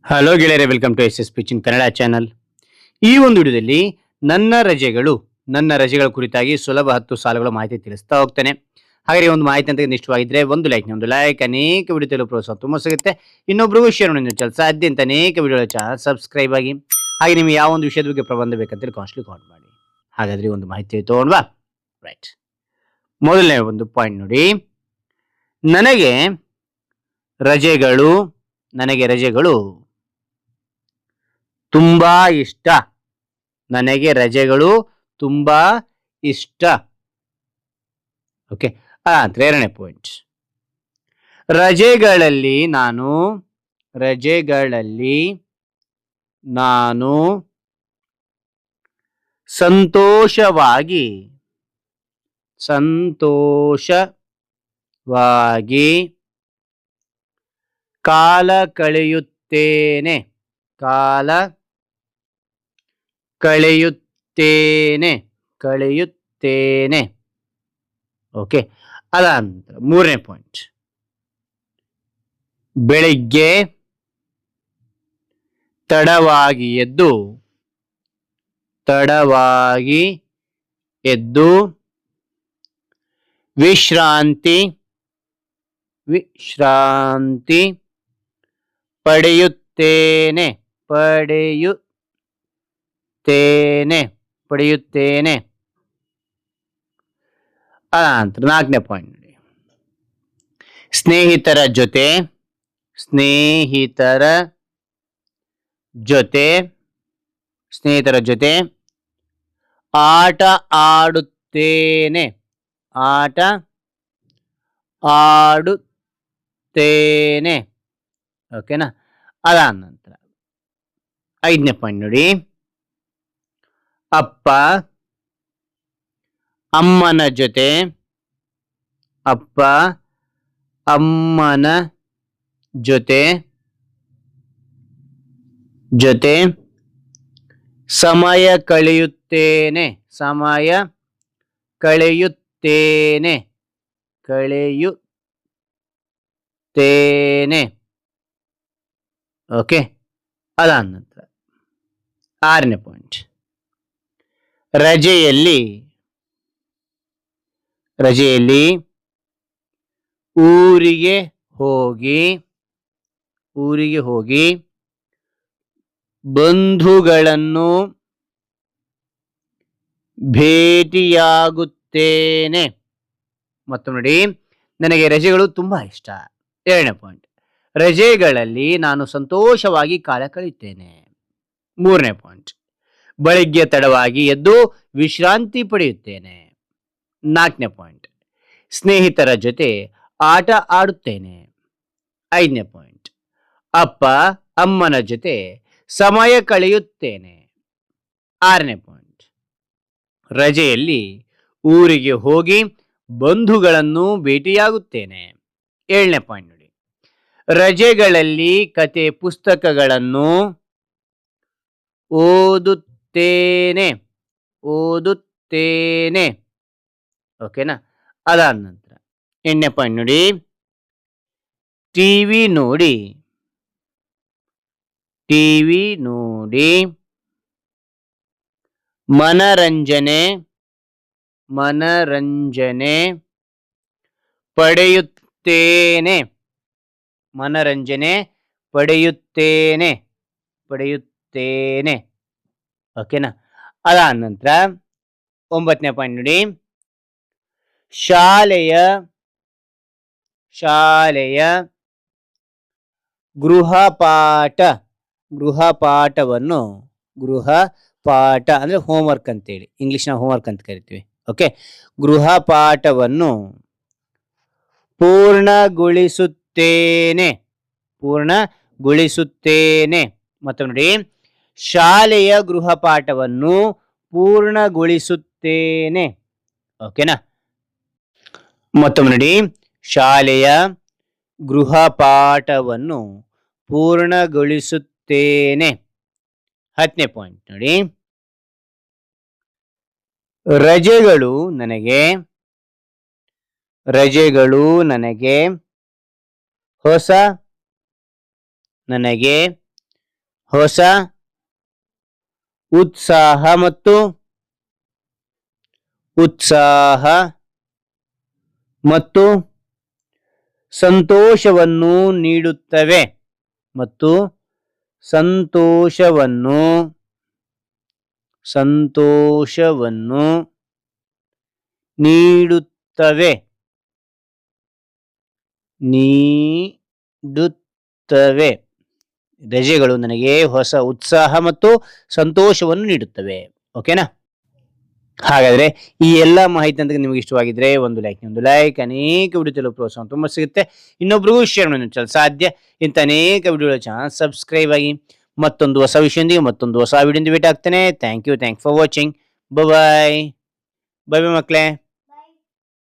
Hello ಗೆಳೆಯರೆ, welcome to S S pitching Kannada channel. ಈ ಒಂದು ವಿಡಿಯೋದಲ್ಲಿ ನನ್ನ ರಜೆಗಳ ಕುರಿತಾಗಿ ಸುಲಭ 10 ಸಾಲುಗಳ ಮಾಹಿತಿ ತಿಳಿಸ್ತಾ ಹೋಗ್ತೇನೆ. ಹಾಗೆ ಒಂದು ಮಾಹಿತಿ ಅಂತ ಇಷ್ಟವಾಗಿದ್ರೆ ಒಂದು ಲೈಕ್ ಅನೇಕ ವಿಡಿಯೋ ತಿಳಿಯಲು ಪ್ರೋತ್ಸಾಹ ತುಂಬ ಸಿಗುತ್ತೆ. ಇನ್ನೊಬ್ರಿಗೂ ಶೇರ್ ಮಾಡಿ ಸಾಧ್ಯ ಅಂತ ಅನೇಕ ವಿಡಿಯೋಗಳ ಚಾನಲ್ ಸಬ್ಸ್ಕ್ರೈಬ್ ಆಗಿ. ಹಾಗೆ ನಿಮ್ಗೆ ಯಾವ ಒಂದು ವಿಷಯದ ಬಗ್ಗೆ ಪ್ರಬಂಧ ಬೇಕಂತೇಳಿ ಕಾನ್ಸ್ಟ್ಲಿ ಕಾಲ್ ಮಾಡಿ. ಹಾಗಾದ್ರೆ ಒಂದು ಮಾಹಿತಿ ತಗೊಂಡ್ವಾ. ರೈಟ್, ಮೊದಲನೇ ಒಂದು ಪಾಯಿಂಟ್ ನೋಡಿ. ನನಗೆ ರಜೆಗಳು ತುಂಬಾ ಇಷ್ಟ. ನನಗೆ ರಜೆಗಳು ತುಂಬಾ ಇಷ್ಟ. ಓಕೆ, ಎರಡನೇ ಪಾಯಿಂಟ್. ರಜೆಗಳಲ್ಲಿ ನಾನು ಸಂತೋಷವಾಗಿ ಕಾಲ ಕಳೆಯುತ್ತೇನೆ. ಓಕೆ, ಅದಾನಂತರ ಮೂರನೇ ಪಾಯಿಂಟ್. ಬೆಳಿಗ್ಗೆ ತಡವಾಗಿ ಎದ್ದು ವಿಶ್ರಾಂತಿ ಪಡೆಯುತ್ತೇನೆ. ಅನಂತರ ನಾಲ್ಕನೇ ಪಾಯಿಂಟ್ ನೋಡಿ. ಸ್ನೇಹಿತರ ಜೊತೆ ಆಟ ಆಡುತ್ತೇನೆ. ಓಕೆನಾ. ಅದಾದ ನಂತರ ಐದನೇ ಪಾಯಿಂಟ್ ನೋಡಿ. ಅಪ್ಪ ಅಮ್ಮನ ಜೊತೆ ಸಮಯ ಕಳೆಯುತ್ತೇನೆ. ಓಕೆ, ಅದಾದ ನಂತರ ಆರನೇ ಪಾಯಿಂಟ್. ರಜೆಯಲ್ಲಿ ಊರಿಗೆ ಹೋಗಿ ಬಂಧುಗಳನ್ನು ಭೇಟಿಯಾಗುತ್ತೇನೆ. ಮತ್ತು ನೋಡಿ, ನನಗೆ ರಜೆಗಳು ತುಂಬಾ ಇಷ್ಟ. ಎರಡನೇ ಪಾಯಿಂಟ್. ರಜೆಗಳಲ್ಲಿ ನಾನು ಸಂತೋಷವಾಗಿ ಕಾಲ ಕಳೆಯುತ್ತೇನೆ. ಮೂರನೇ ಪಾಯಿಂಟ್. ಬೆಳಿಗ್ಗೆ ತಡವಾಗಿ ಎದ್ದು ವಿಶ್ರಾಂತಿ ಪಡೆಯುತ್ತೇನೆ. ನಾಲ್ಕನೇ ಪಾಯಿಂಟ್. ಸ್ನೇಹಿತರ ಜೊತೆ ಆಟ ಆಡುತ್ತೇನೆ. ಐದನೇ ಪಾಯಿಂಟ್. ಅಪ್ಪ ಅಮ್ಮನ ಜೊತೆ ಸಮಯ ಕಳೆಯುತ್ತೇನೆ. ಆರನೇ ಪಾಯಿಂಟ್. ರಜೆಯಲ್ಲಿ ಊರಿಗೆ ಹೋಗಿ ಬಂಧುಗಳನ್ನು ಭೇಟಿಯಾಗುತ್ತೇನೆ. ಏಳನೇ ಪಾಯಿಂಟ್ ನೋಡಿ. ರಜೆಗಳಲ್ಲಿ ಕತೆ ಪುಸ್ತಕಗಳನ್ನು ಓದುತ್ತೇನೆ. ಓಕೆನಾ. ಅದಾದ ನಂತರ ಎಂಟನೇ ಪಾಯಿಂಟ್ ನೋಡಿ. ಟಿವಿ ನೋಡಿ ಮನರಂಜನೆ ಪಡೆಯುತ್ತೇನೆ. ಓಕೆನಾ. ಅದಾದ ನಂತರ ಒಂಬತ್ತನೇ ಪಾಯಿಂಟ್ ನೋಡಿ. ಶಾಲೆಯ ಗೃಹಪಾಠ ಅಂದ್ರೆ ಹೋಮ್ವರ್ಕ್ ಅಂತೇಳಿ, ಇಂಗ್ಲಿಷ್ನ ಹೋಮ್ವರ್ಕ್ ಅಂತ ಕರಿತೀವಿ. ಓಕೆ, ಗೃಹಪಾಠವನ್ನು ಪೂರ್ಣಗೊಳಿಸುತ್ತೇನೆ. ಮತ್ತು ನೋಡಿ, ಶಾಲೆಯ ಗೃಹಪಾಠವನ್ನು ಪೂರ್ಣಗೊಳಿಸುತ್ತೇನೆ. ಓಕೆನಾ. ಮತ್ತೊಮ್ಮೆ ನೋಡಿ, ಶಾಲೆಯ ಗೃಹಪಾಠವನ್ನು ಪೂರ್ಣಗೊಳಿಸುತ್ತೇನೆ. ಹತ್ತನೇ ಪಾಯಿಂಟ್ ನೋಡಿ. ರಜೆಗಳು ನನಗೆ ಹೊಸ ಹೊಸ ಉತ್ಸಾಹ ಮತ್ತು ಸಂತೋಷವನ್ನು ನೀಡುತ್ತವೆ ಮತ್ತು ಸಂತೋಷವನ್ನು ನೀಡುತ್ತವೆ ರಜೆಗಳು ನನಗೆ ಹೊಸ ಉತ್ಸಾಹ ಮತ್ತು ಸಂತೋಷವನ್ನು ನೀಡುತ್ತವೆ. ಓಕೆನಾ? ಹಾಗಾದ್ರೆ ಈ ಎಲ್ಲ ಮಾಹಿತಿ ಅಂತ ನಿಮಗೆ ಇಷ್ಟವಾಗಿದ್ರೆ ಒಂದು ಲೈಕ್, ಅನೇಕ ವಿಡಿಯೋ ಪ್ರೋತ್ಸಾಹ ತುಂಬಾ ಸಿಗುತ್ತೆ. ಇನ್ನೊಬ್ರಿಗೂ ಶೇರ್ ಮಾಡಿ ಸಾಧ್ಯ. ಇಂಥ ಅನೇಕ ವಿಡಿಯೋಗಳ ಚಾನಲ್ ಸಬ್ಸ್ಕ್ರೈಬ್ ಆಗಿ. ಮತ್ತೊಂದು ಹೊಸ ವಿಷಯದೊಂದಿಗೆ ಮತ್ತೊಂದು ಹೊಸ ವಿಡಿಯೋದಿಂದ ಭೇಟಿ ಆಗ್ತೇನೆ. Thank you for watching. Bye ಮಕ್ಕಳೇ.